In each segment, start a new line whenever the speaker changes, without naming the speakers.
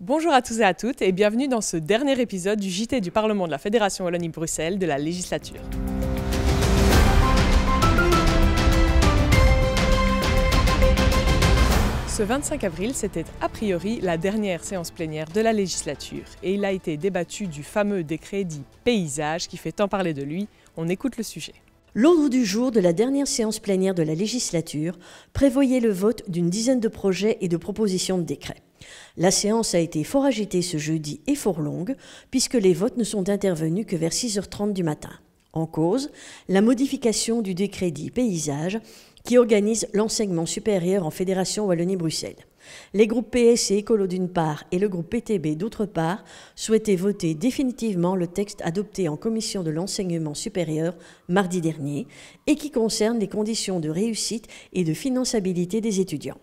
Bonjour à tous et à toutes et bienvenue dans ce dernier épisode du JT du Parlement de la Fédération Wallonie-Bruxelles de la législature. Ce 25 avril, c'était a priori la dernière séance plénière de la législature et il a été débattu du fameux décret dit paysage qui fait tant parler de lui. On écoute le sujet.
L'ordre du jour de la dernière séance plénière de la législature prévoyait le vote d'une dizaine de projets et de propositions de décret. La séance a été fort agitée ce jeudi et fort longue, puisque les votes ne sont intervenus que vers 6h30 du matin. En cause, la modification du décret dit paysage, qui organise l'enseignement supérieur en Fédération Wallonie-Bruxelles. Les groupes PS et Écolo d'une part et le groupe PTB d'autre part souhaitaient voter définitivement le texte adopté en commission de l'enseignement supérieur mardi dernier et qui concerne les conditions de réussite et de finançabilité des étudiants.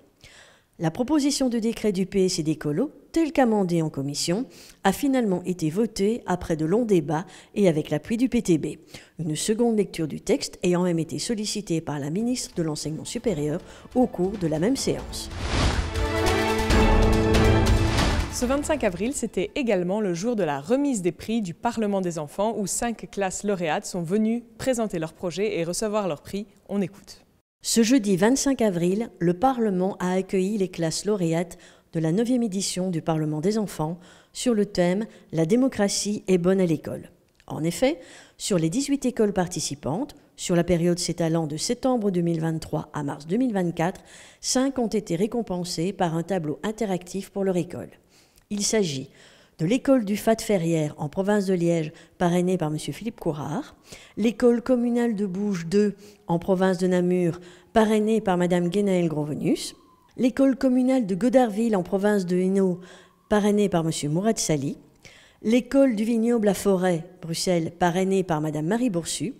La proposition de décret du PS et d'Écolo, telle qu'amendée en commission, a finalement été votée après de longs débats et avec l'appui du PTB. Une seconde lecture du texte ayant même été sollicitée par la ministre de l'Enseignement supérieur au cours de la même séance.
Ce 25 avril, c'était également le jour de la remise des prix du Parlement des enfants où 5 classes lauréates sont venues présenter leurs projets et recevoir leurs prix. On écoute.
Ce jeudi 25 avril, le Parlement a accueilli les classes lauréates de la 9e édition du Parlement des enfants sur le thème « La démocratie est bonne à l'école ». En effet, sur les 18 écoles participantes, sur la période s'étalant de septembre 2023 à mars 2024, 5 ont été récompensées par un tableau interactif pour leur école. Il s'agit de l'école du Fat Ferrières en province de Liège, parrainée par M. Philippe Courard, l'école communale de Bouge 2 en province de Namur, parrainée par Mme Guénaëlle Grovenus, l'école communale de Godarville en province de Hainaut, parrainée par M. Mourad Sali, l'école du vignoble à Forêt, Bruxelles, parrainée par Mme Marie Boursu,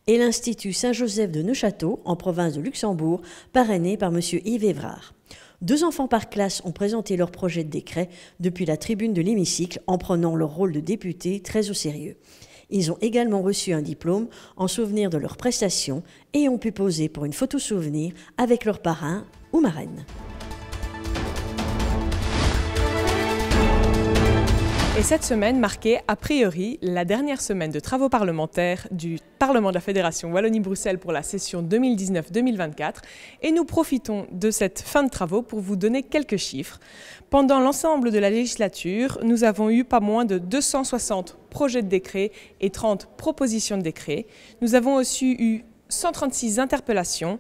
et l'Institut Saint-Joseph de Neuchâteau en province de Luxembourg, parrainé par M. Yves Évrard. 2 enfants par classe ont présenté leur projet de décret depuis la tribune de l'hémicycle en prenant leur rôle de député très au sérieux. Ils ont également reçu un diplôme en souvenir de leurs prestations et ont pu poser pour une photo souvenir avec leur parrain ou marraine.
Et cette semaine marquait a priori la dernière semaine de travaux parlementaires du Parlement de la Fédération Wallonie-Bruxelles pour la session 2019-2024 et nous profitons de cette fin de travaux pour vous donner quelques chiffres. Pendant l'ensemble de la législature, nous avons eu pas moins de 260 projets de décret et 30 propositions de décret. Nous avons aussi eu 136 interpellations,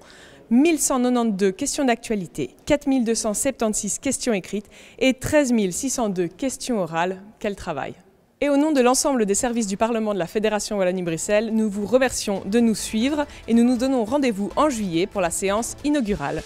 1192 questions d'actualité, 4276 questions écrites et 13 602 questions orales. Quel travail! Et au nom de l'ensemble des services du Parlement de la Fédération Wallonie-Bruxelles, nous vous remercions de nous suivre et nous nous donnons rendez-vous en juillet pour la séance inaugurale.